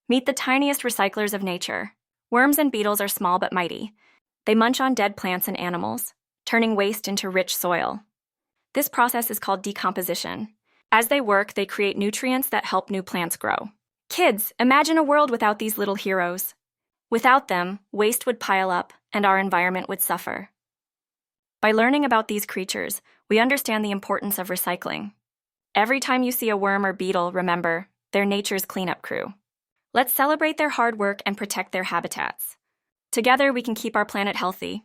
Meet the tiniest recyclers of nature. Worms and beetles are small but mighty. They munch on dead plants and animals, turning waste into rich soil. This process is called decomposition. As they work, they create nutrients that help new plants grow. Kids, imagine a world without these little heroes. Without them, waste would pile up and our environment would suffer. By learning about these creatures, we understand the importance of recycling. Every time you see a worm or beetle, remember, they're nature's cleanup crew. Let's celebrate their hard work and protect their habitats. Together, we can keep our planet healthy.